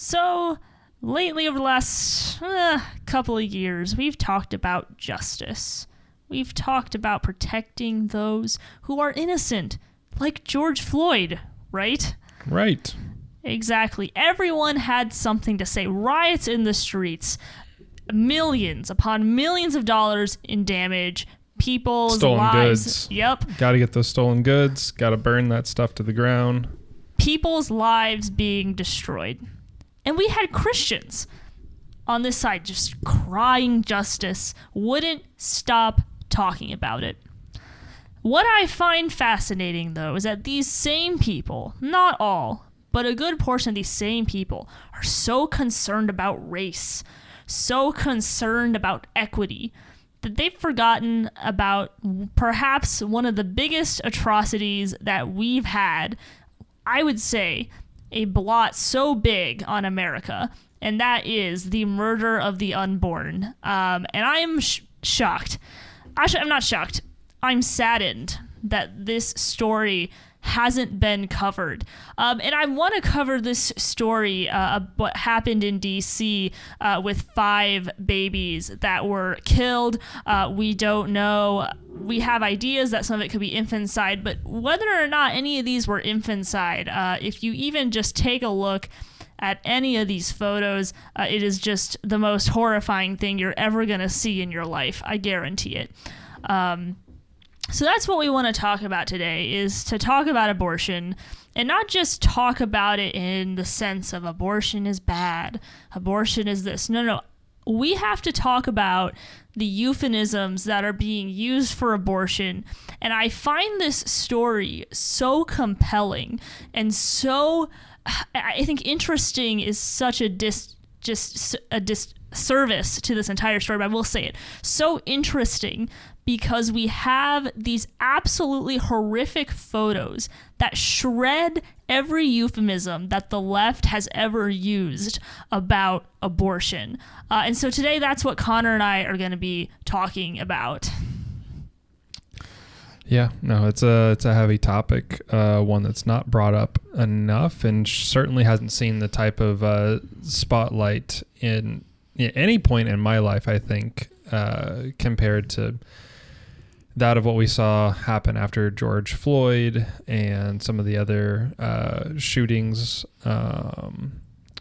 So, lately over the last couple of years, we've talked about justice. We've talked about protecting those who are innocent, like George Floyd, right? Right. Exactly. Everyone had something to say. Riots in the streets, millions upon millions of dollars in damage, people's stolen lives. Goods. Yep. Got to get those stolen goods. Got to burn that stuff to the ground. People's lives being destroyed. And we had Christians on this side just crying justice, wouldn't stop talking about it. What I find fascinating, though, is that these same people, not all, but a good portion of these same people, are so concerned about race, so concerned about equity, that they've forgotten about perhaps one of the biggest atrocities that we've had, I would say, a blot so big on America, and that is the murder of the unborn. And I am shocked. Actually, I'm not shocked. I'm saddened that this story hasn't been covered. And I want to cover this story, what happened in D.C. With 5 babies that were killed. We don't know. We have ideas that some of it could be infanticide, but whether or not any of these were infanticide, if you even just take a look at any of these photos, it is just the most horrifying thing you're ever going to see in your life. I guarantee it. So that's what we want to talk about today, is to talk about abortion, and not just talk about it in the sense of abortion is bad, abortion is this. No. We have to talk about the euphemisms that are being used for abortion. And I find this story so compelling and so, I think, interesting is such a disservice to this entire story, but I will say it. So interesting because we have these absolutely horrific photos that shred every euphemism that the left has ever used about abortion. And so today, that's what Connor and I are going to be talking about. Yeah, no, it's a heavy topic, one that's not brought up enough, and certainly hasn't seen the type of spotlight in any point in my life, I think, compared to that of what we saw happen after George Floyd and some of the other shootings,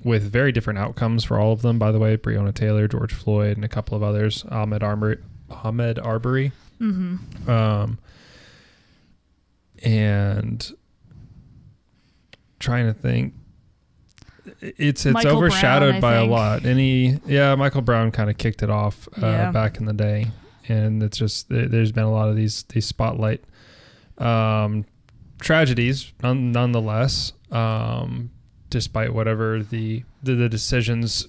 with very different outcomes for all of them, by the way. Breonna Taylor, George Floyd, and a couple of others. Ahmaud Arbery. Mm-hmm. And trying to think, it's Michael overshadowed Brown, by a lot. Michael Brown kind of kicked it off back in the day. And it's just, there's been a lot of these spotlight tragedies, nonetheless, despite whatever the decisions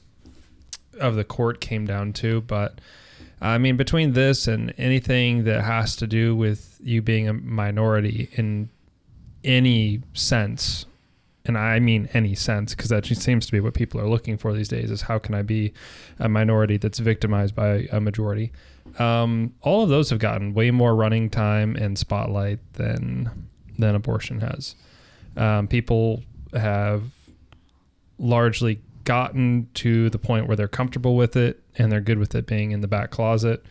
of the court came down to. But I mean, between this and anything that has to do with you being a minority in any sense, and I mean any sense, because that just seems to be what people are looking for these days, is how can I be a minority that's victimized by a majority? All of those have gotten way more running time and spotlight than abortion has. People have largely gotten to the point where they're comfortable with it and they're good with it being in the back closet,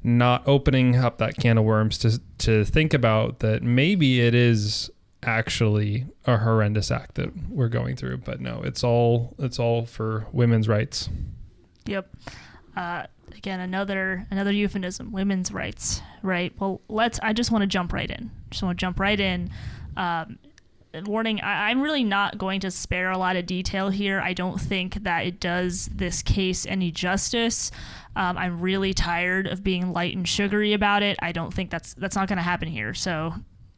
not opening up that can of worms to think about that maybe it is actually a horrendous act that we're going through. But no, it's all for women's rights. Yep. Again, another euphemism, women's rights, right? Well, I just want to jump right in. Warning, I'm really not going to spare a lot of detail here. I don't think that it does this case any justice. I'm really tired of being light and sugary about it. I don't think that's not going to happen here. So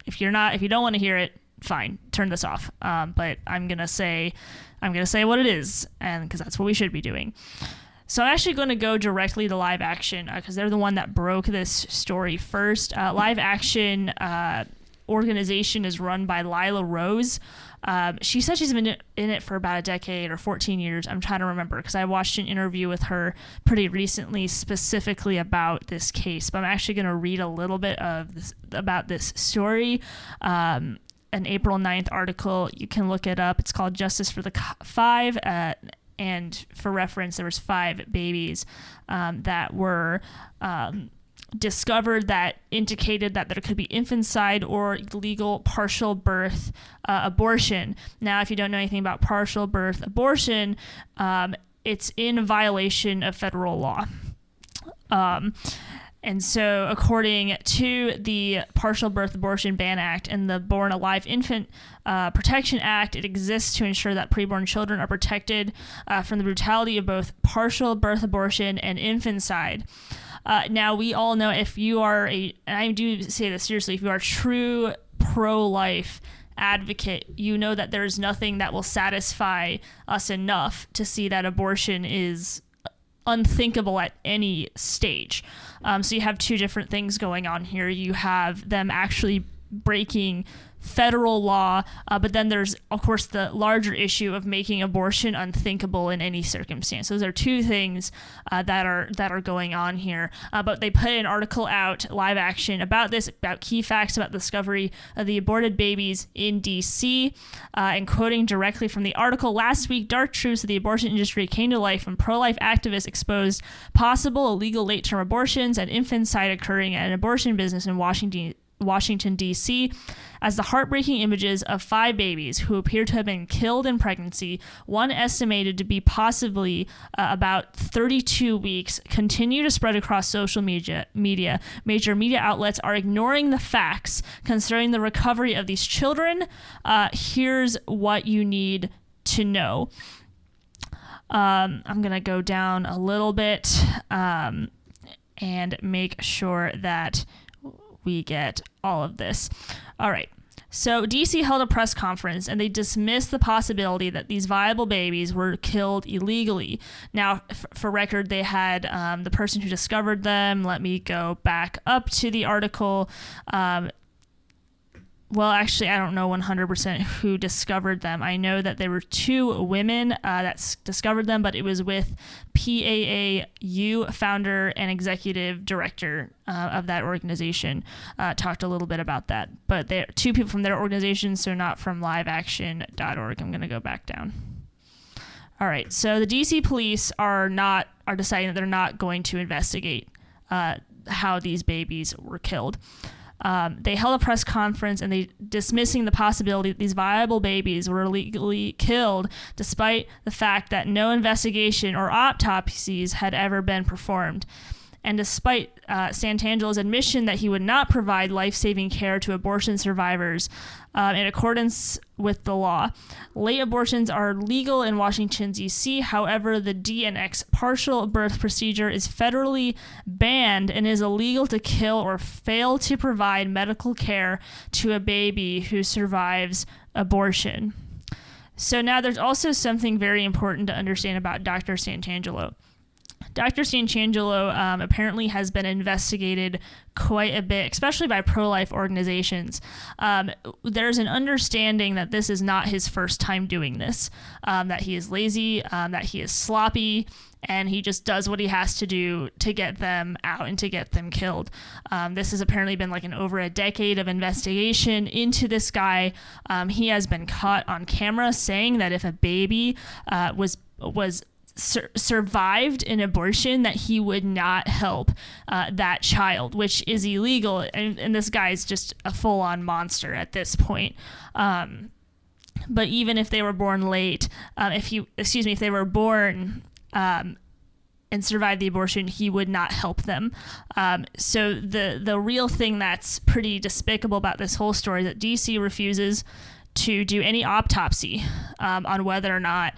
if you don't want to hear it, fine, turn this off. But I'm going to say what it is, and because that's what we should be doing. So I'm actually going to go directly to Live Action because they're the one that broke this story first. Live Action organization is run by Lila Rose. She said she's been in it for about a decade or 14 years. I'm trying to remember because I watched an interview with her pretty recently specifically about this case. But I'm actually going to read a little bit of about this story. an April 9th article. You can look it up. It's called Justice for the Five. And for reference, there was 5 babies that were discovered that indicated that there could be infanticide or illegal partial birth abortion. Now, if you don't know anything about partial birth abortion, it's in violation of federal law. And so according to the Partial Birth Abortion Ban Act and the Born Alive Infant Protection Act, it exists to ensure that preborn children are protected from the brutality of both partial birth abortion and infanticide. Now, we all know if you are and I do say this seriously, if you are a true pro-life advocate, you know that there's nothing that will satisfy us enough to see that abortion is unthinkable at any stage. So you have 2 different things going on here. You have them actually breaking federal law, but then there's, of course, the larger issue of making abortion unthinkable in any circumstance. Those are 2 things that are going on here. But they put an article out, live action, about this, about key facts about the discovery of the aborted babies in D.C. And quoting directly from the article, last week, dark truths of the abortion industry came to life when pro-life activists exposed possible illegal late-term abortions and infanticide occurring at an abortion business in Washington, D.C., as the heartbreaking images of 5 babies who appear to have been killed in pregnancy, one estimated to be possibly about 32 weeks, continue to spread across social media. Major media outlets are ignoring the facts concerning the recovery of these children. Here's what you need to know. I'm going to go down a little bit and make sure that we get all of this. All right. So DC held a press conference and they dismissed the possibility that these viable babies were killed illegally. Now, for record, they had the person who discovered them. Let me go back up to the article. Well, actually, I don't know 100% who discovered them. I know that there were 2 women that discovered them, but it was with PAAU founder and executive director of that organization. Talked a little bit about that. But they're 2 people from their organization, so not from liveaction.org. I'm going to go back down. All right, so the DC police are deciding that they're not going to investigate how these babies were killed. They held a press conference and they dismissing the possibility that these viable babies were illegally killed, despite the fact that no investigation or autopsies had ever been performed. And despite Santangelo's admission that he would not provide life-saving care to abortion survivors in accordance with the law, late abortions are legal in Washington, D.C. However, the DNX partial birth procedure is federally banned and is illegal to kill or fail to provide medical care to a baby who survives abortion. So now there's also something very important to understand about Dr. Santangelo. Dr. Santangelo apparently has been investigated quite a bit, especially by pro-life organizations. There's an understanding that this is not his first time doing this, that he is lazy, that he is sloppy, and he just does what he has to do to get them out and to get them killed. This has apparently been like over a decade of investigation into this guy. He has been caught on camera saying that if a baby was survived an abortion, that he would not help that child, which is illegal. And this guy is just a full-on monster at this point. But even if they were born late, if they were born and survived the abortion, he would not help them. So the real thing that's pretty despicable about this whole story is that DC refuses to do any autopsy on whether or not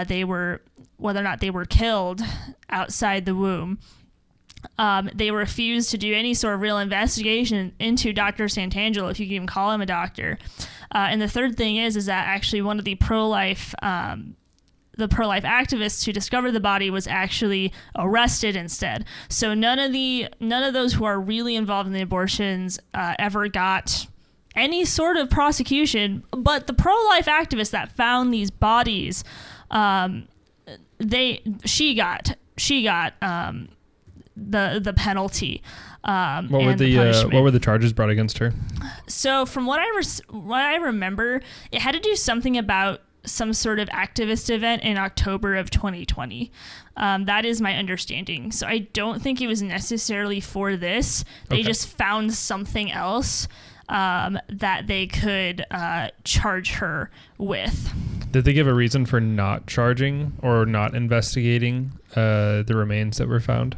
they were killed outside the womb. They refuse to do any sort of real investigation into Dr. Santangelo, if you can even call him a doctor. And the third thing is that actually one of the pro-life activists who discovered the body was actually arrested instead. So none of those who are really involved in the abortions ever got any sort of prosecution. But the pro-life activists that found these bodies, she got the penalty. What were the charges brought against her? So from what I remember, it had to do something about some sort of activist event in October of 2020. That is my understanding. So I don't think it was necessarily for this. They just found something else that they could charge her with. Did they give a reason for not charging or not investigating the remains that were found?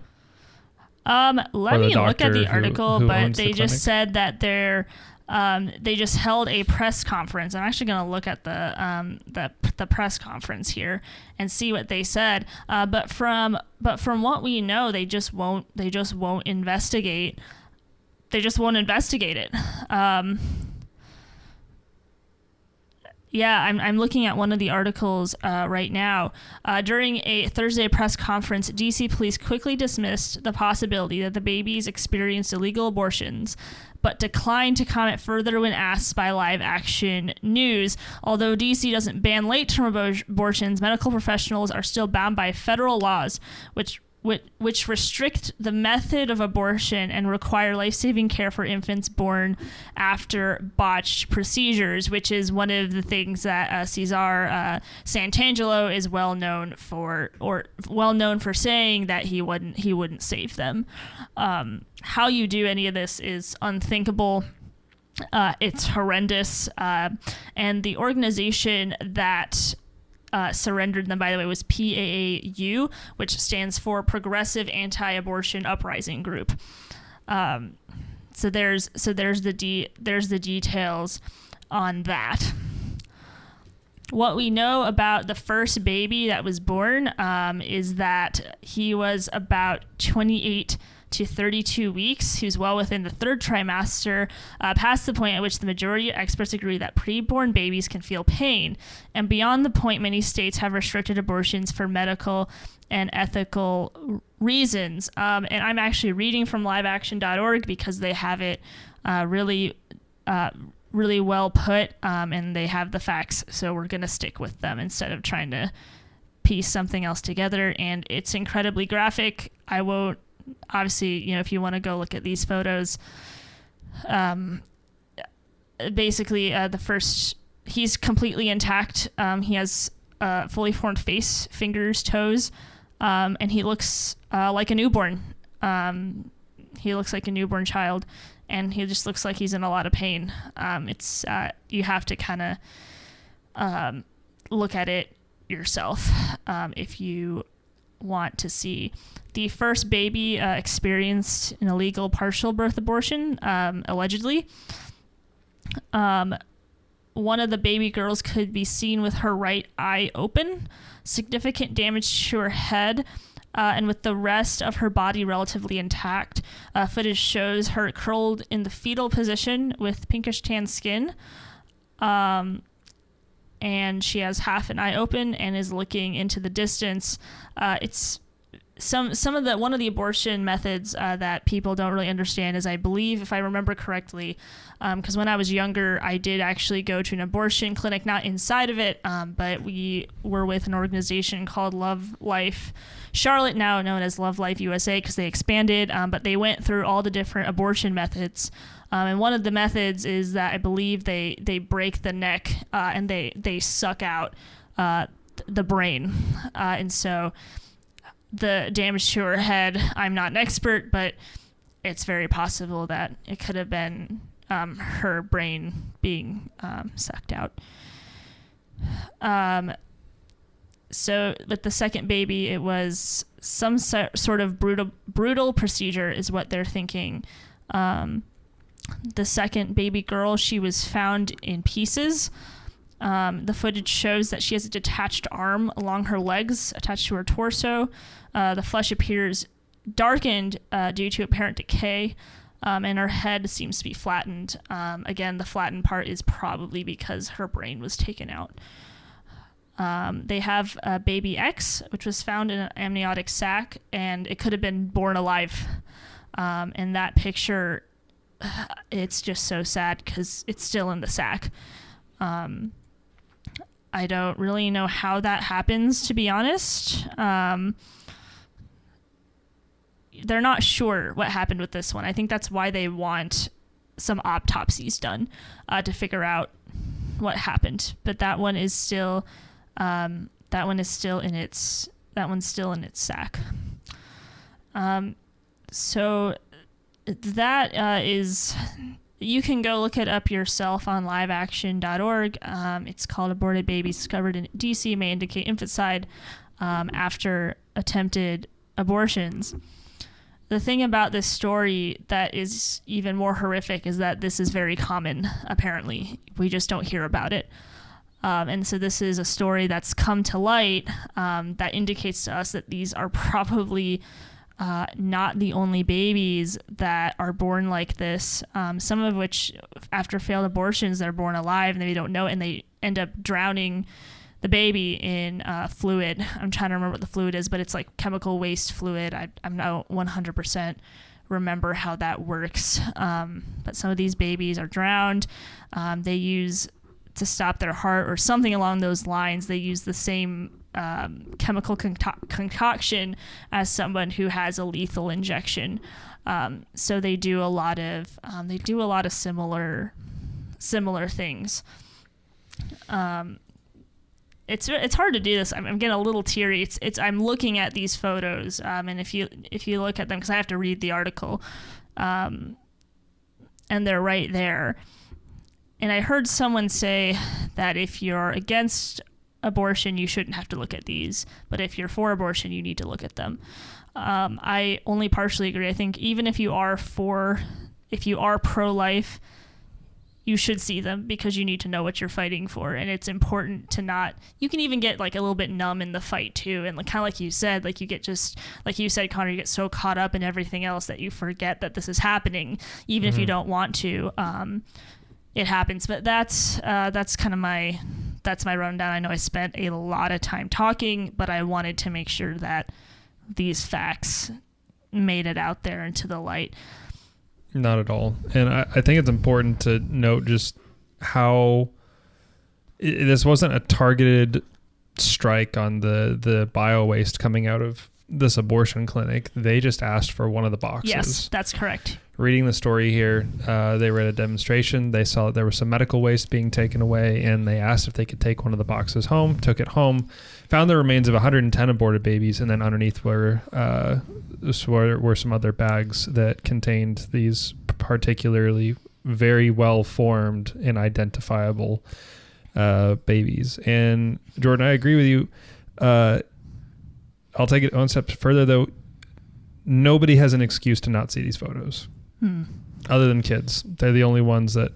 Let me look at the article, but they just said that they just held a press conference. I'm actually going to look at the press conference here and see what they said. But from what we know, they just won't investigate. They just won't investigate it. Yeah, I'm looking at one of the articles right now. During a Thursday press conference, D.C. police quickly dismissed the possibility that the babies experienced illegal abortions, but declined to comment further when asked by Live Action News. Although D.C. doesn't ban late-term abortions, medical professionals are still bound by federal laws, which restrict the method of abortion and require life-saving care for infants born after botched procedures, which is one of the things that Cesar Santangelo is well known for saying, that he wouldn't save them. How you do any of this is unthinkable. It's horrendous. And the organization that surrendered them, by the way, was PAAU, which stands for Progressive Anti-Abortion Uprising Group. So there's the details on that. What we know about the first baby that was born is that he was about 28 to 32 weeks. He was well within the third trimester, past the point at which the majority of experts agree that preborn babies can feel pain, and beyond the point many states have restricted abortions for medical and ethical reasons. And I'm actually reading from liveaction.org because they have it really well put, and they have the facts, so we're going to stick with them instead of trying to piece something else together. And it's incredibly graphic. I won't, obviously, if you want to go look at these photos, basically he's completely intact. He has fully formed face, fingers, toes, and he looks like a newborn. He looks like a newborn child, and he just looks like he's in a lot of pain. It's you have to kind of look at it yourself if you want to see. The first baby experienced an illegal partial birth abortion, allegedly. One of the baby girls could be seen with her right eye open, significant damage to her head, and with the rest of her body relatively intact. Footage shows her curled in the fetal position with pinkish tan skin. And she has half an eye open and is looking into the distance. It's one of the abortion methods that people don't really understand is, I believe, if I remember correctly, because when I was younger, I did actually go to an abortion clinic, not inside of it, but we were with an organization called Love Life Charlotte, now known as Love Life USA, because they expanded, but they went through all the different abortion methods. And one of the methods is that I believe they break the neck and they suck out the brain. And so the damage to her head, I'm not an expert, but it's very possible that it could have been her brain being sucked out. So with the second baby, it was some sort of brutal procedure is what they're thinking. The second baby girl, she was found in pieces. The footage shows that she has a detached arm along her legs attached to her torso. The flesh appears darkened due to apparent decay, and her head seems to be flattened. Again, the flattened part is probably because her brain was taken out. They have baby X, which was found in an amniotic sac, and it could have been born alive. And that picture, it's just so sad because it's still in the sac. I don't really know how that happens, to be honest. they're not sure what happened with this one. I think that's why they want some autopsies done to figure out what happened. But that one is still in its sack. So that is, you can go look it up yourself on liveaction.org. It's called Aborted Babies Discovered in DC May Indicate Infanticide After Attempted Abortions. The thing about this story that is even more horrific is that this is very common, apparently. We just don't hear about it. And so this is a story that's come to light that indicates to us that these are probably not the only babies that are born like this. Some of which, after failed abortions, they're born alive and they don't know it, and they end up drowning the baby in fluid. I'm trying to remember what the fluid is, but it's like chemical waste fluid. I'm not 100% remember how that works. But some of these babies are drowned. They use, to stop their heart or something along those lines, they use the same chemical concoction as someone who has a lethal injection. So they do a lot of similar things. It's hard to do this. I'm getting a little teary. I'm looking at these photos, and if you look at them, because I have to read the article, and they're right there. And I heard someone say that if you're against abortion, you shouldn't have to look at these, but if you're for abortion, you need to look at them. I only partially agree. I think even if you are pro-life, you should see them, because you need to know what you're fighting for, and it's important to not. You can even get like a little bit numb in the fight too, and like, kind of like you said, like you get just like you said, Connor, you get so caught up in everything else that you forget that this is happening, even if you don't want to. It happens, but that's kind of my rundown. I know I spent a lot of time talking, but I wanted to make sure that these facts made it out there into the light. Not at all. And I think it's important to note just how this wasn't a targeted strike on the bio waste coming out of this abortion clinic. They just asked for one of the boxes. Yes, that's correct. Reading the story here, they were at a demonstration. They saw that there was some medical waste being taken away, and they asked if they could take one of the boxes home, took it home, found the remains of 110 aborted babies, and then underneath were some other bags that contained these particularly very well-formed and identifiable babies. And Jordan, I agree with you. I'll take it one step further, though. Nobody has an excuse to not see these photos. Other than kids. They're the only ones that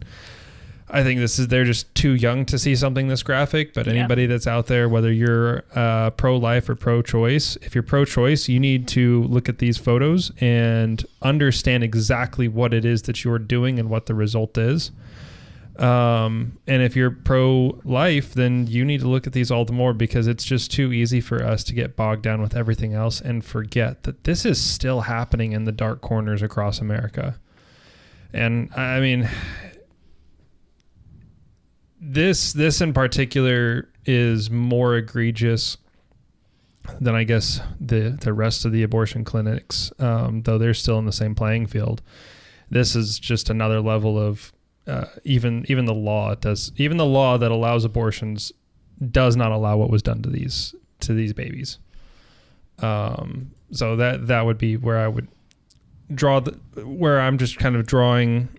I think they're just too young to see something this graphic. But anybody that's out there, whether you're pro-life or pro-choice, if you're pro-choice, you need to look at these photos and understand exactly what it is that you're doing and what the result is. And if you're pro-life, then you need to look at these all the more, because it's just too easy for us to get bogged down with everything else and forget that this is still happening in the dark corners across America. And I mean, this in particular is more egregious than, I guess, the rest of the abortion clinics, though they're still in the same playing field. This is just another level of even the law that allows abortions does not allow what was done to these babies. So that would be where I would draw where I'm just kind of drawing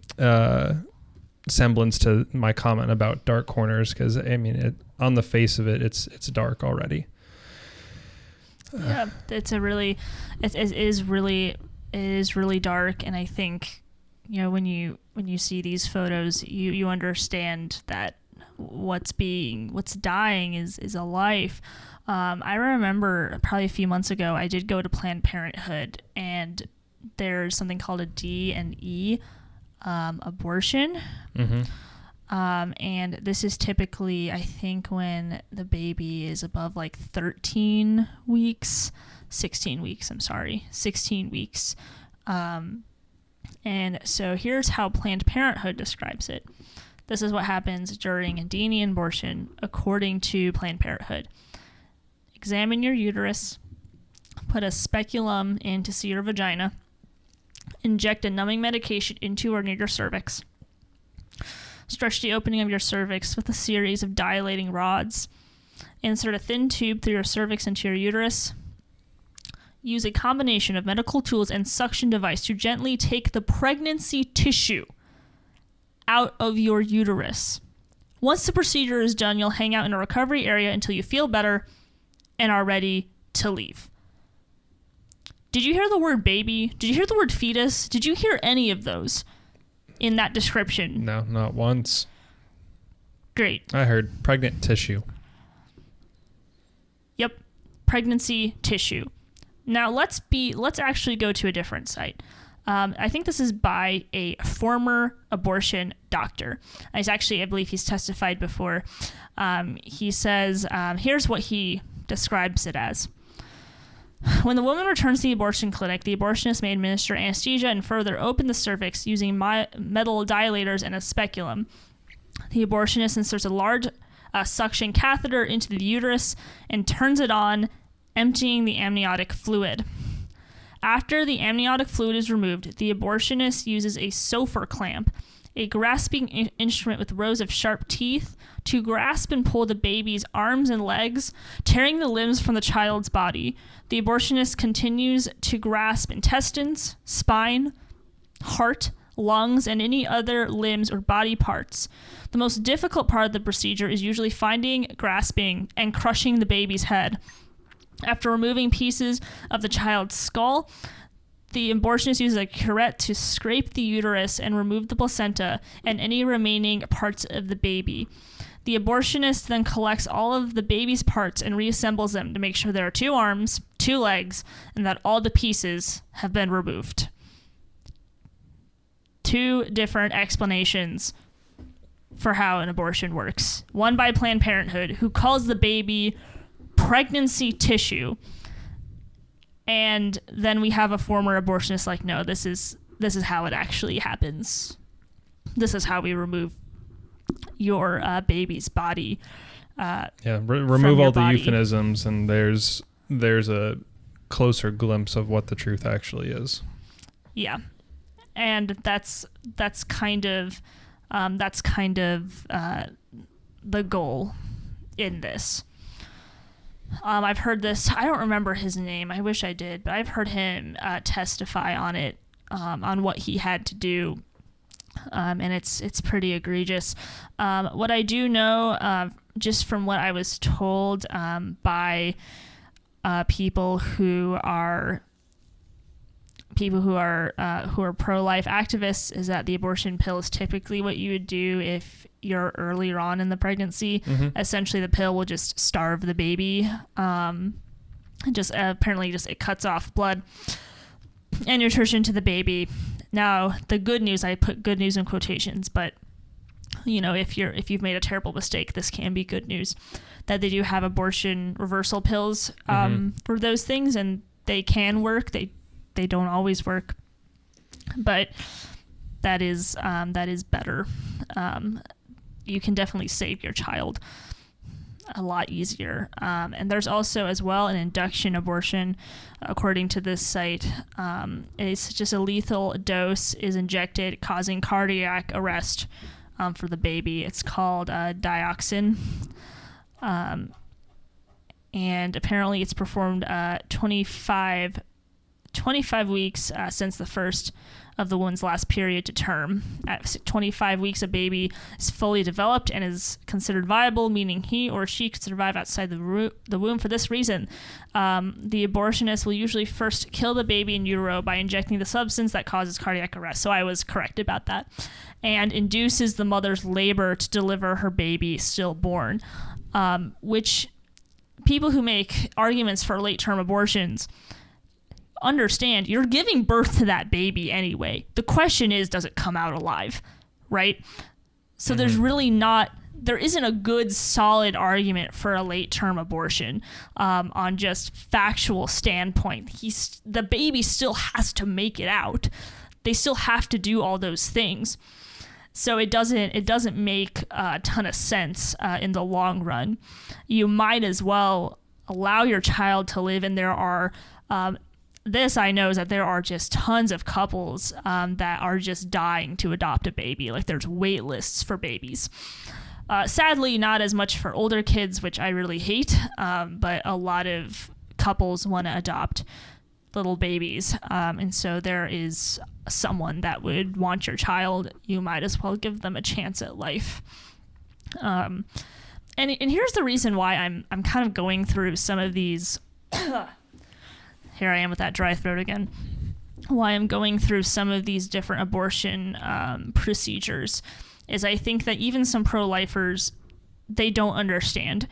semblance to my comment about dark corners, because I mean, on the face of it, it's dark already. Yeah, it is really dark, and I think, you know, when you see these photos, you understand that what's dying is a life. I remember probably a few months ago, I did go to Planned Parenthood, and there's something called a D&E abortion. And this is typically, I think, when the baby is above like 16 weeks. And so here's how Planned Parenthood describes it. This is what happens during a D&E abortion, according to Planned Parenthood. Examine your uterus, put a speculum into your vagina, inject a numbing medication into or near your cervix, stretch the opening of your cervix with a series of dilating rods, insert a thin tube through your cervix into your uterus, use a combination of medical tools and suction device to gently take the pregnancy tissue out of your uterus. Once the procedure is done, you'll hang out in a recovery area until you feel better and are ready to leave. Did you hear the word baby? Did you hear the word fetus? Did you hear any of those in that description? No, not once. Great. I heard pregnant tissue. Yep. Pregnancy tissue. Now let's actually go to a different site. I think this is by a former abortion doctor. I believe he's testified before. He says, here's what he describes it as. When the woman returns to the abortion clinic, the abortionist may administer anesthesia and further open the cervix using metal dilators and a speculum. The abortionist inserts a large suction catheter into the uterus and turns it on, emptying the amniotic fluid. After the amniotic fluid is removed, the abortionist uses a Sofer clamp, a grasping instrument with rows of sharp teeth, to grasp and pull the baby's arms and legs, tearing the limbs from the child's body. The abortionist continues to grasp intestines, spine, heart, lungs, and any other limbs or body parts. The most difficult part of the procedure is usually finding, grasping, and crushing the baby's head. After removing pieces of the child's skull, the abortionist uses a curette to scrape the uterus and remove the placenta and any remaining parts of the baby. The abortionist then collects all of the baby's parts and reassembles them to make sure there are 2 arms, 2 legs, and that all the pieces have been removed. 2 different explanations for how an abortion works. One by Planned Parenthood, who calls the baby pregnancy tissue, and then we have a former abortionist like, no, this is how it actually happens. This is how we remove your baby's body. Remove all the body. euphemisms, and there's a closer glimpse of what the truth actually is. Yeah, and that's kind of the goal in this. I've heard this. I don't remember his name. I wish I did, but I've heard him testify on it, on what he had to do, and it's pretty egregious. What I do know, just from what I was told by people who are pro-life activists, is that the abortion pill is typically what you would do if you're earlier on in the pregnancy. Mm-hmm. Essentially, the pill will just starve the baby. Apparently it cuts off blood and nutrition to the baby. Now, the good news, I put good news in quotations, but if you've made a terrible mistake, this can be good news, that they do have abortion reversal pills for those things, and they can work. They don't always work, but that is better. You can definitely save your child a lot easier. And there's also as well an induction abortion, according to this site. It's just a lethal dose is injected, causing cardiac arrest for the baby. It's called dioxin. And apparently it's performed 25 weeks since the first of the woman's last period to term. At 25 weeks, a baby is fully developed and is considered viable, meaning he or she could survive outside the womb. For this reason, the abortionist will usually first kill the baby in utero by injecting the substance that causes cardiac arrest. So I was correct about that. And induces the mother's labor to deliver her baby stillborn, which people who make arguments for late-term abortions understand. You're giving birth to that baby anyway. The question is, does it come out alive, right? So there's really there isn't a good solid argument for a late-term abortion on just factual standpoint. The baby still has to make it out. They still have to do all those things. So it doesn't make a ton of sense in the long run. You might as well allow your child to live, and there are This I know is that there are just tons of couples that are just dying to adopt a baby. Like there's wait lists for babies. Sadly, not as much for older kids, which I really hate, but a lot of couples want to adopt little babies. And so there is someone that would want your child. You might as well give them a chance at life. And here's the reason why I'm kind of going through some of these. Here I am with that dry throat again. Why I'm going through some of these different abortion procedures is I think that even some pro-lifers, they don't understand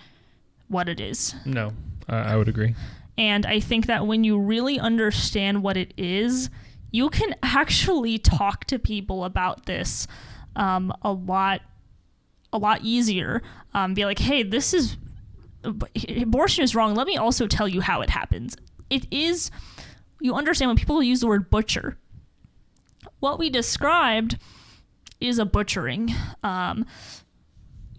what it is. No, I would agree. And I think that when you really understand what it is, you can actually talk to people about this a lot easier. Be like, hey, abortion is wrong. Let me also tell you how it happens. It is, you understand when people use the word butcher, what we described is a butchering.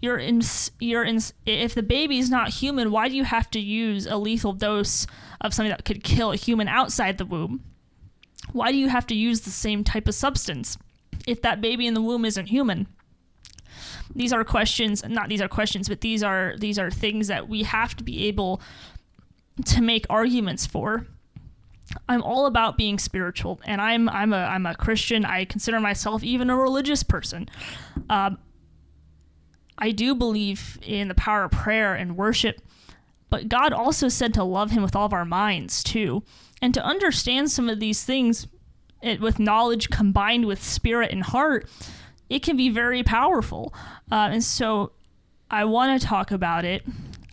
If the baby's not human, why do you have to use a lethal dose of something that could kill a human outside the womb? Why do you have to use the same type of substance if that baby in the womb isn't human? These are things that we have to be able to make arguments for. I'm all about being spiritual, and I'm a Christian. I consider myself even a religious person. I do believe in the power of prayer and worship, but God also said to love him with all of our minds too, and to understand some of these things with knowledge combined with spirit and heart, it can be very powerful. And so I want to talk about it.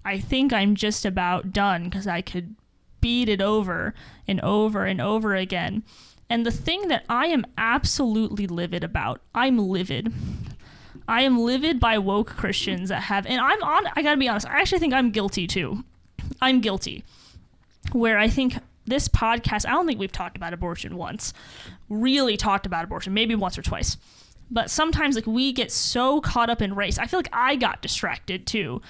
I think I'm just about done because I could beat it over and over and over again. And the thing that I am absolutely livid about, I'm livid. I am livid by woke Christians that have, and I gotta be honest, I actually think I'm guilty too. I'm guilty. Where I think this podcast, I don't think we've talked about abortion once. Really talked about abortion, maybe once or twice. But sometimes like we get so caught up in race. I feel like I got distracted too.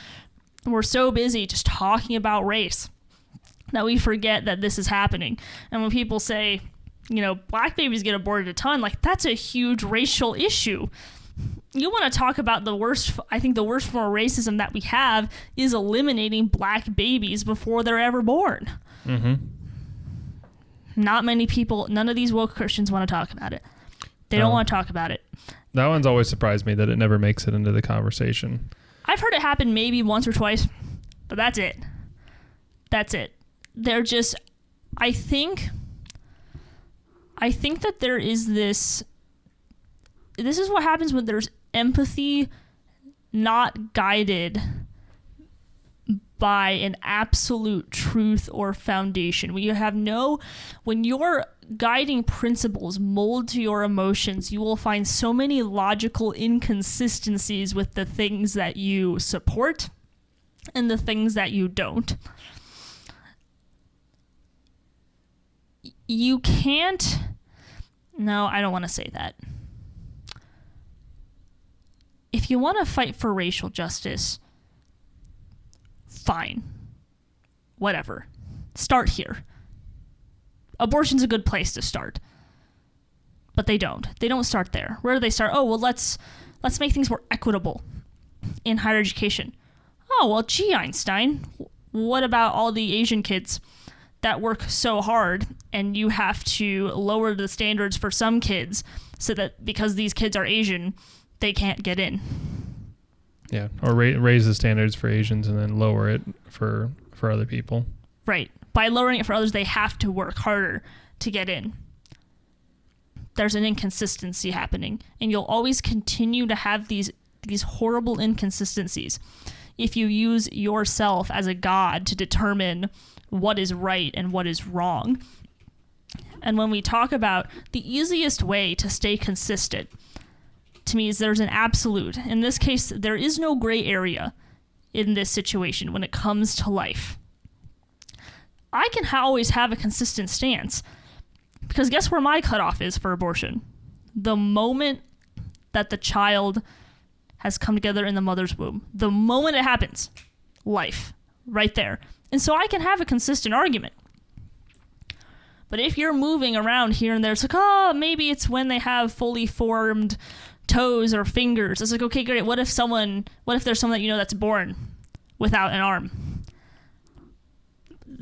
We're so busy just talking about race that we forget that this is happening. And when people say, black babies get aborted a ton, like that's a huge racial issue. You want to talk about the worst form of racism that we have is eliminating black babies before they're ever born. Mm-hmm. Not many people, none of these woke Christians want to talk about it. They don't want to talk about it. That one's always surprised me that it never makes it into the conversation. I've heard it happen maybe once or twice, but that's it. They're just, I think that there is this is what happens when there's empathy not guided by an absolute truth or foundation. When your guiding principles mold to your emotions, you will find so many logical inconsistencies with the things that you support and the things that you don't. You can't... No, I don't want to say that. If you want to fight for racial justice, fine. Whatever. Start here. Abortion's a good place to start. But they don't. They don't start there. Where do they start? Oh, well, let's make things more equitable in higher education. Oh, well, gee, Einstein, what about all the Asian kids that work so hard and you have to lower the standards for some kids so that because these kids are Asian, they can't get in? Yeah, or raise the standards for Asians and then lower it for other people. Right. By lowering it for others, they have to work harder to get in. There's an inconsistency happening, and you'll always continue to have these horrible inconsistencies if you use yourself as a god to determine what is right and what is wrong. And when we talk about the easiest way to stay consistent, to me, is there's an absolute. In this case, there is no gray area in this situation when it comes to life. I can always have a consistent stance because guess where my cutoff is for abortion? The moment that the child has come together in the mother's womb. The moment it happens, life, right there. And so I can have a consistent argument. But if you're moving around here and there, it's like, oh, maybe it's when they have fully formed toes or fingers. It's like, okay, great. What if there's someone that that's born without an arm?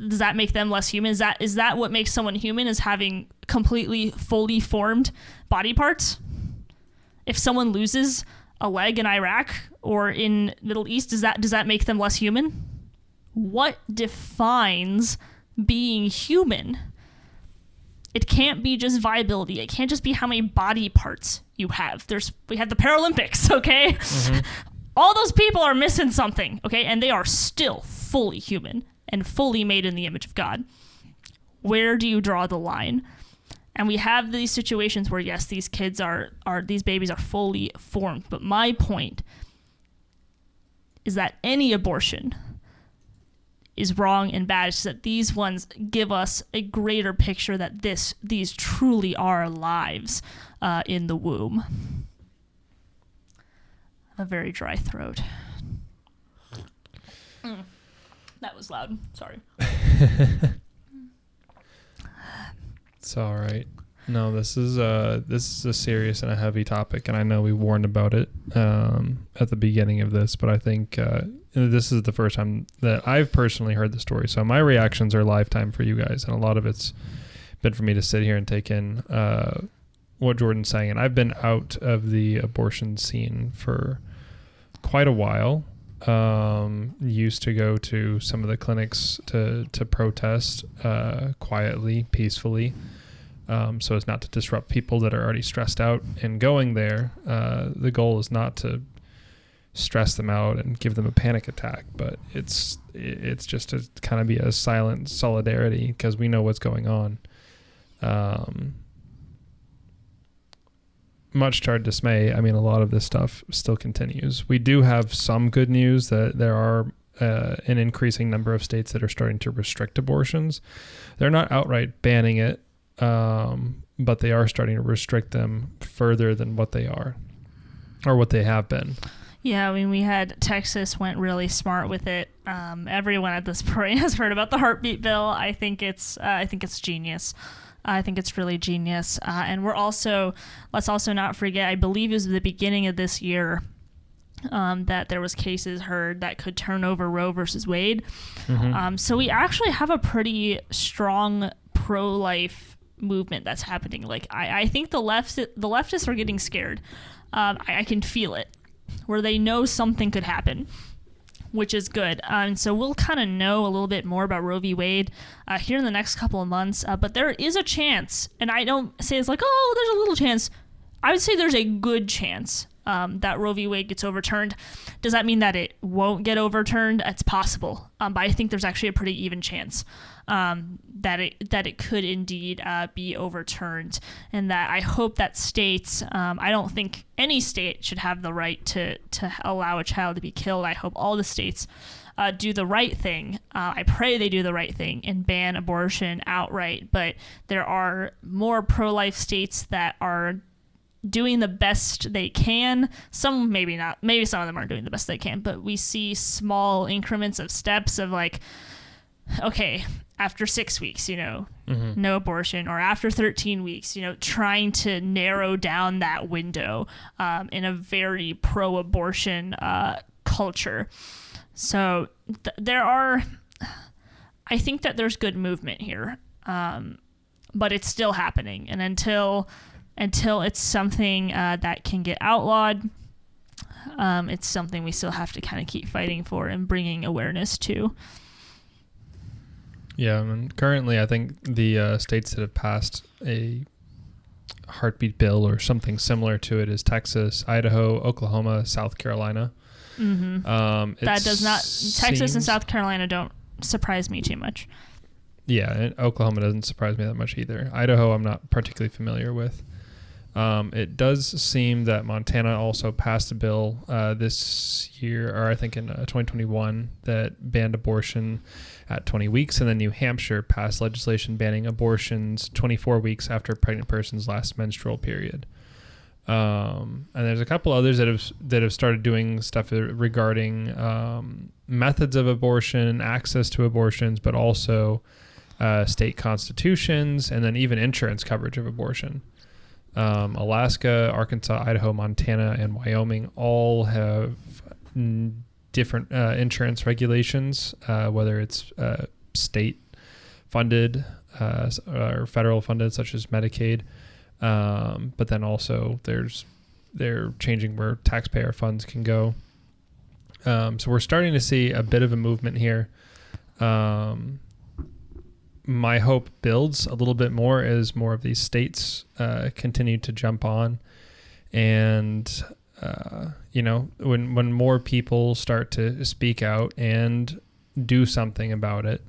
Does that make them less human? Is that what makes someone human, is having completely fully formed body parts? If someone loses a leg in Iraq or in Middle East, does that make them less human? What defines being human? It can't be just viability. It can't just be how many body parts you have. We had the Paralympics, okay? Mm-hmm. All those people are missing something, okay? And they are still fully human and fully made in the image of God. Where do you draw the line? And we have these situations where, yes, these kids these babies are fully formed. But my point is that any abortion is wrong and bad. It's just that these ones give us a greater picture that these truly are lives in the womb. A very dry throat. That was loud. Sorry. It's all right. No, this is a serious and a heavy topic, and I know we warned about it at the beginning of this, but I think this is the first time that I've personally heard the story. So my reactions are lifetime for you guys, and a lot of it's been for me to sit here and take in what Jordan's saying. And I've been out of the abortion scene for quite a while. Used to go to some of the clinics to protest quietly, peacefully, so as not to disrupt people that are already stressed out. And going there, the goal is not to stress them out and give them a panic attack, but it's just to kind of be a silent solidarity, because we know what's going on. Much to our dismay, I mean, a lot of this stuff still continues. We do have some good news that there are an increasing number of states that are starting to restrict abortions. They're not outright banning it, but they are starting to restrict them further than what they are, or what they have been. Yeah, I mean, we had Texas went really smart with it. Everyone at this point has heard about the heartbeat bill. I think it's genius. I think it's really genius. And let's also not forget, I believe it was the beginning of this year that there was cases heard that could turn over Roe versus Wade. Mm-hmm. So we actually have a pretty strong pro-life movement that's happening. Like, I think the leftists are getting scared. I can feel it, where they know something could happen, which is good. And so we'll kind of know a little bit more about Roe v. Wade here in the next couple of months. But there is a chance, and I don't say it's like, oh, there's a little chance. I would say there's a good chance that Roe v. Wade gets overturned. Does that mean that it won't get overturned? It's possible. But I think there's actually a pretty even chance that it could indeed be overturned, and that I hope that states, I don't think any state should have the right to allow a child to be killed. I hope all the states do the right thing. I pray they do the right thing and ban abortion outright, but there are more pro-life states that are doing the best they can. Some maybe not. Maybe some of them aren't doing the best they can, but we see small increments of steps of like, okay, after 6 weeks, mm-hmm. no abortion, or after 13 weeks, trying to narrow down that window in a very pro-abortion culture. So I think that there's good movement here, but it's still happening. And until it's something that can get outlawed, it's something we still have to kind of keep fighting for and bringing awareness to. Yeah, and currently I think the states that have passed a heartbeat bill or something similar to it is Texas, Idaho, Oklahoma, South Carolina. Mm-hmm. That does not. Texas and South Carolina don't surprise me too much. Yeah, and Oklahoma doesn't surprise me that much either. Idaho I'm not particularly familiar with. It does seem that Montana also passed a bill this year, or I think in 2021, that banned abortion at 20 weeks, and then New Hampshire passed legislation banning abortions 24 weeks after a pregnant person's last menstrual period. And there's a couple others that have started doing stuff regarding methods of abortion, access to abortions, but also state constitutions, and then even insurance coverage of abortion. Alaska, Arkansas, Idaho, Montana, and Wyoming all have different insurance regulations, whether it's state funded or federal funded, such as Medicaid. But then also they're changing where taxpayer funds can go. So we're starting to see a bit of a movement here. My hope builds a little bit more as more of these states continue to jump on. And, when more people start to speak out and do something about it,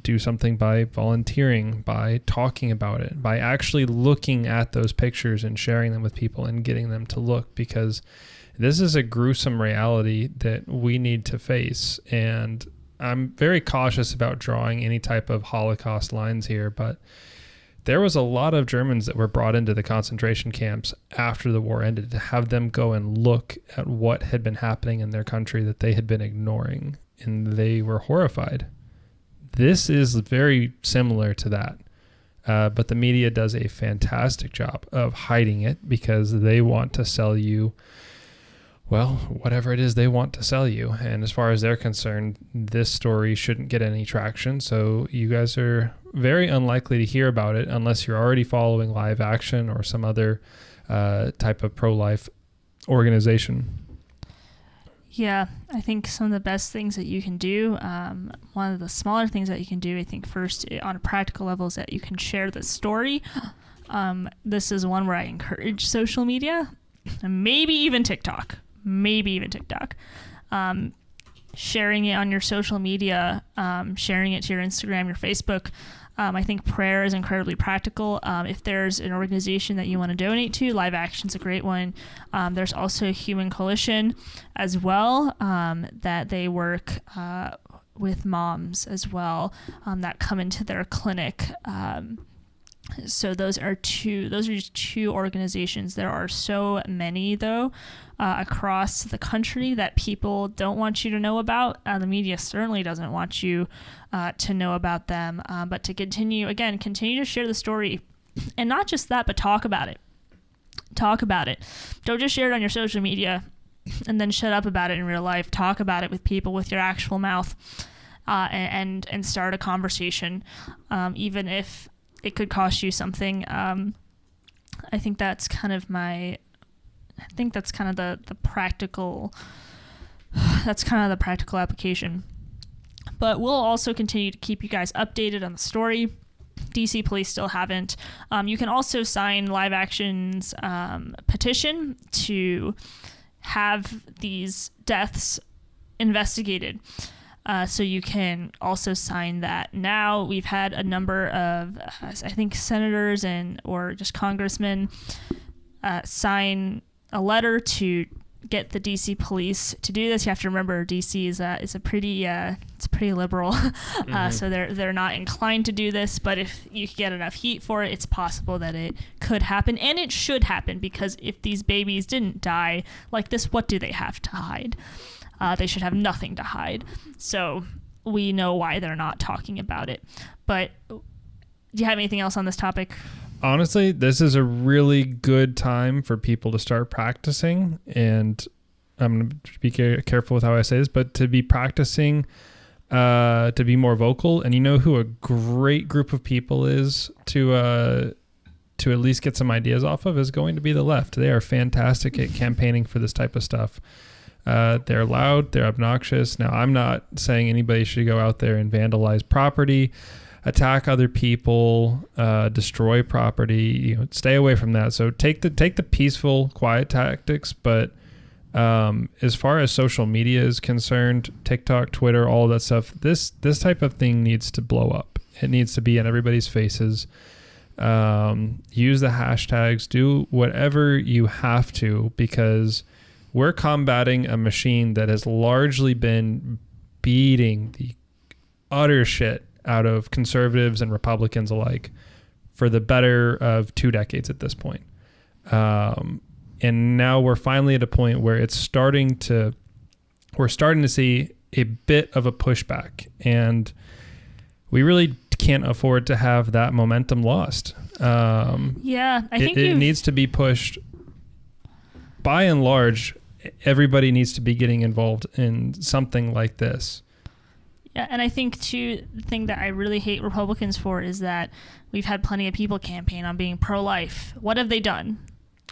do something by volunteering, by talking about it, by actually looking at those pictures and sharing them with people and getting them to look, because this is a gruesome reality that we need to face. And I'm very cautious about drawing any type of Holocaust lines here, but there was a lot of Germans that were brought into the concentration camps after the war ended to have them go and look at what had been happening in their country that they had been ignoring, and they were horrified. This is very similar to that, but the media does a fantastic job of hiding it because they want to sell you, well, whatever it is they want to sell you. And as far as they're concerned, this story shouldn't get any traction. So you guys are very unlikely to hear about it unless you're already following Live Action or some other type of pro-life organization. Yeah, I think some of the best things that you can do, one of the smaller things that you can do, I think first on a practical level, is that you can share the story. This is one where I encourage social media, maybe even TikTok. Sharing it on your social media, sharing it to your Instagram, your Facebook. I think prayer is incredibly practical. If there's an organization that you want to donate to, Live Action's a great one. There's also Human Coalition as well, that they work with moms as well, that come into their clinic. So those are just two organizations. There are so many, though, across the country that people don't want you to know about. The media certainly doesn't want you to know about them. But to continue to share the story, and not just that, but talk about it. Don't just share it on your social media and then shut up about it in real life. Talk about it with people with your actual mouth, and start a conversation, even if it could cost you something. I think that's kind of the practical. That's kind of the practical application. But we'll also continue to keep you guys updated on the story. DC police still haven't. You can also sign Live Action's petition to have these deaths investigated. So you can also sign that now. We've had a number of, I think, senators or just congressmen sign a letter to get the DC police to do this. You have to remember, DC is a pretty liberal, so they're not inclined to do this. But if you get enough heat for it, it's possible that it could happen, and it should happen, because if these babies didn't die like this, what do they have to hide? They should have nothing to hide. So we know why they're not talking about it. But do you have anything else on this topic? Honestly, this is a really good time for people to start practicing. And I'm going to be careful with how I say this, but to be practicing, to be more vocal. And you know who a great group of people is to at least get some ideas off of is going to be the left. They are fantastic at campaigning for this type of stuff. They're loud, they're obnoxious. Now, I'm not saying anybody should go out there and vandalize property, attack other people, destroy property. Stay away from that. So take the peaceful, quiet tactics. But as far as social media is concerned, TikTok, Twitter, all that stuff, this type of thing needs to blow up. It needs to be in everybody's faces. Use the hashtags. Do whatever you have to, because we're combating a machine that has largely been beating the utter shit out of conservatives and Republicans alike for the better of 2 decades at this point. And now we're finally at a point where we're starting to see a bit of a pushback. And we really can't afford to have that momentum lost. Yeah, I think it needs to be pushed. By and large, everybody needs to be getting involved in something like this. Yeah, and I think, too, the thing that I really hate Republicans for is that we've had plenty of people campaign on being pro-life. What have they done?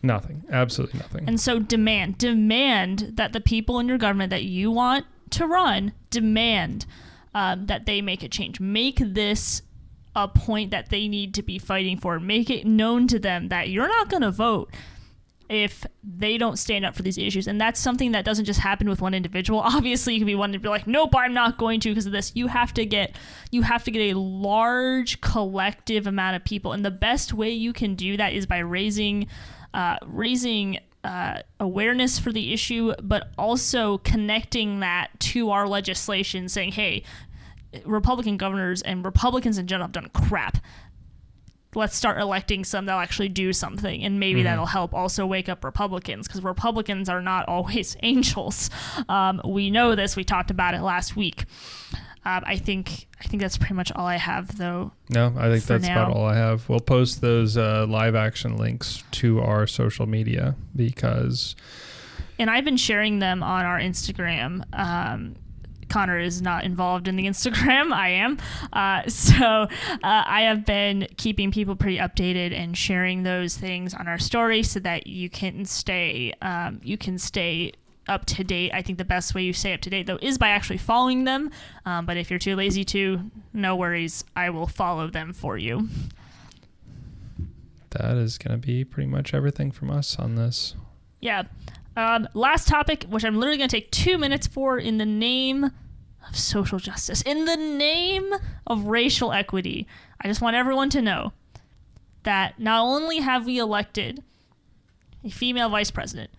Nothing. Absolutely nothing. And so demand that the people in your government that you want to run, demand that they make a change. Make this a point that they need to be fighting for. Make it known to them that you're not going to vote if they don't stand up for these issues. And that's something that doesn't just happen with one individual. Obviously, you can be one to be like, nope, I'm not going to because of this. You have to get a large collective amount of people. And the best way you can do that is by raising awareness for the issue, but also connecting that to our legislation, saying, hey, Republican governors and Republicans in general have done crap. Let's start electing some that'll actually do something, and maybe that'll help also wake up Republicans, because Republicans are not always angels. We know this. We talked about it last week. I think that's pretty much all I have, though. No, I think that's about all I have. We'll post those live action links to our social media and I've been sharing them on our Instagram. Connor is not involved in the Instagram. I am. So I have been keeping people pretty updated and sharing those things on our story so that you can stay up to date. I think the best way you stay up to date, though, is by actually following them. But if you're too lazy to, no worries. I will follow them for you. That is going to be pretty much everything from us on this. Yeah. Last topic, which I'm literally going to take 2 minutes for, in the name of social justice, in the name of racial equity. I just want everyone to know that not only have we elected a female vice president,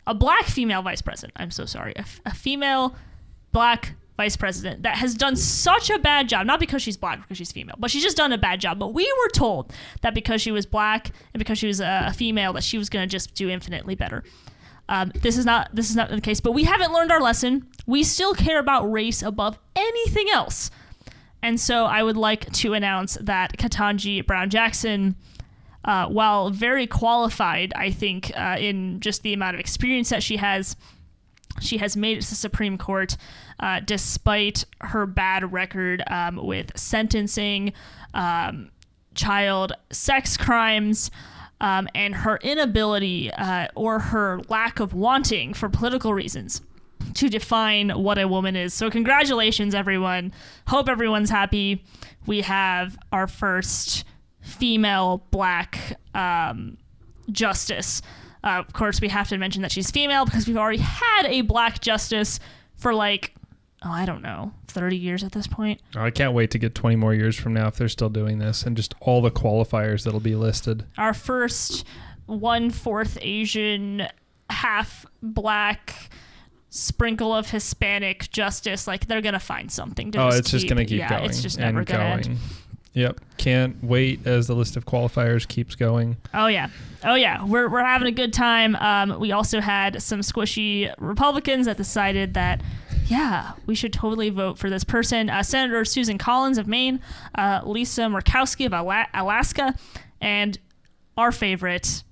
a black female vice president, I'm so sorry, a female black vice president that has done such a bad job, not because she's black, because she's female, but she's just done a bad job. But we were told that because she was black and because she was a female, that she was going to just do infinitely better. This is not the case, but we haven't learned our lesson. We still care about race above anything else. And so I would like to announce that Ketanji Brown Jackson, while very qualified, I think, in just the amount of experience that she has made it to the Supreme Court, despite her bad record with sentencing, child sex crimes, and her inability or her lack of wanting for political reasons to define what a woman is. So congratulations, everyone. Hope everyone's happy. We have our first female black justice. Of course, we have to mention that she's female because we've already had a black justice for 30 years at this point. I can't wait to get 20 more years from now if they're still doing this, and just all the qualifiers that'll be listed. Our first 1/4 Asian, half black, sprinkle of Hispanic justice. They're going to find something to it's just going to keep going. It's just never going to end. Yep. Can't wait as the list of qualifiers keeps going. Oh yeah. We're having a good time. We also had some squishy Republicans that decided that, yeah, we should totally vote for this person. Senator Susan Collins of Maine, Lisa Murkowski of Alaska, and our favorite,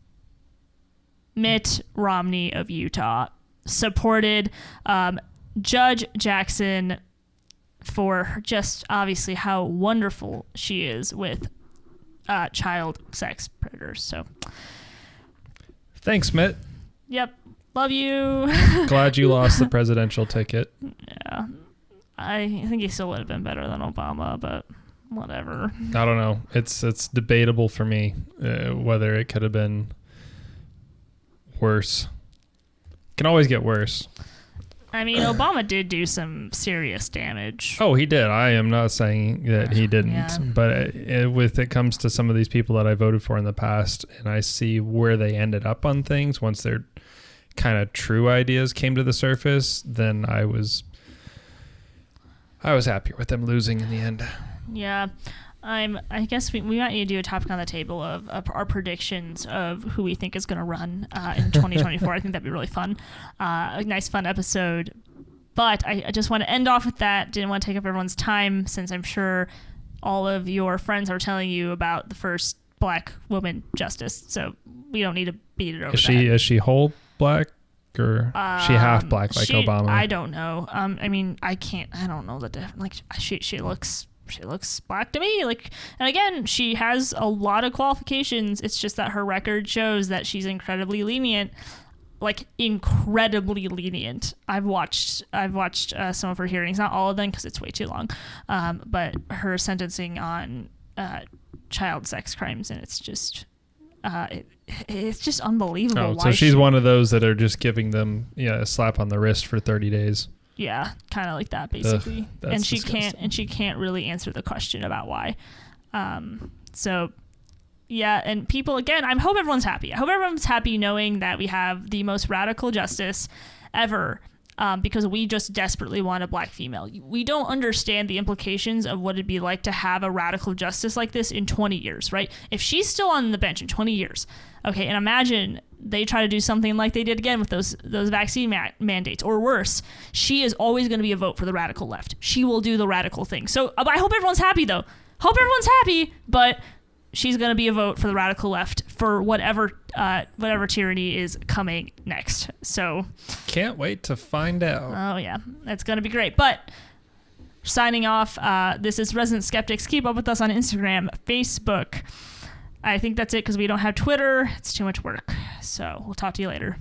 Mitt Romney of Utah, supported Judge Jackson for just obviously how wonderful she is with child sex predators. So, thanks, Mitt. Yep. Love you. Glad you lost the presidential ticket. Yeah. I think he still would have been better than Obama, but whatever. I don't know. It's debatable for me whether it could have been worse. Can always get worse. I mean, Obama did do some serious damage. Oh, he did. I am not saying that he didn't. Yeah. But it comes to some of these people that I voted for in the past, and I see where they ended up on things once their kind of true ideas came to the surface, then I was happier with them losing in the end. Yeah. I guess we might need to do a topic on the table of our predictions of who we think is going to run in 2024. I think that'd be really fun. A nice, fun episode. But I just want to end off with that. Didn't want to take up everyone's time, since I'm sure all of your friends are telling you about the first black woman justice. So we don't need to beat it over. Is she whole black, or she half black like Obama? I don't know. I mean, I don't know like she looks black to me. Like, and again, she has a lot of qualifications. It's just that her record shows that she's incredibly lenient. Like, incredibly lenient. I've watched some of her hearings, not all of them because it's way too long, but her sentencing on child sex crimes, and it's just it's just unbelievable. Oh, so she's one of those that are just giving them a slap on the wrist for 30 days. Yeah, kind of like that, basically. And she disgusting. can't really answer the question about why. So. Yeah, and people, again, I hope everyone's happy. I hope everyone's happy knowing that we have the most radical justice ever, because we just desperately want a black female. We don't understand the implications of what it'd be like to have a radical justice like this in 20 years, right? If she's still on the bench in 20 years, okay, and imagine they try to do something like they did again with those vaccine mandates, or worse, she is always going to be a vote for the radical left. She will do the radical thing. So I hope everyone's happy, though. Hope everyone's happy, but she's going to be a vote for the radical left for whatever tyranny is coming next. So can't wait to find out. Oh yeah, that's going to be great. But signing off, this is Resident Skeptics. Keep up with us on Instagram, Facebook. I think that's it because we don't have Twitter. It's too much work. So we'll talk to you later.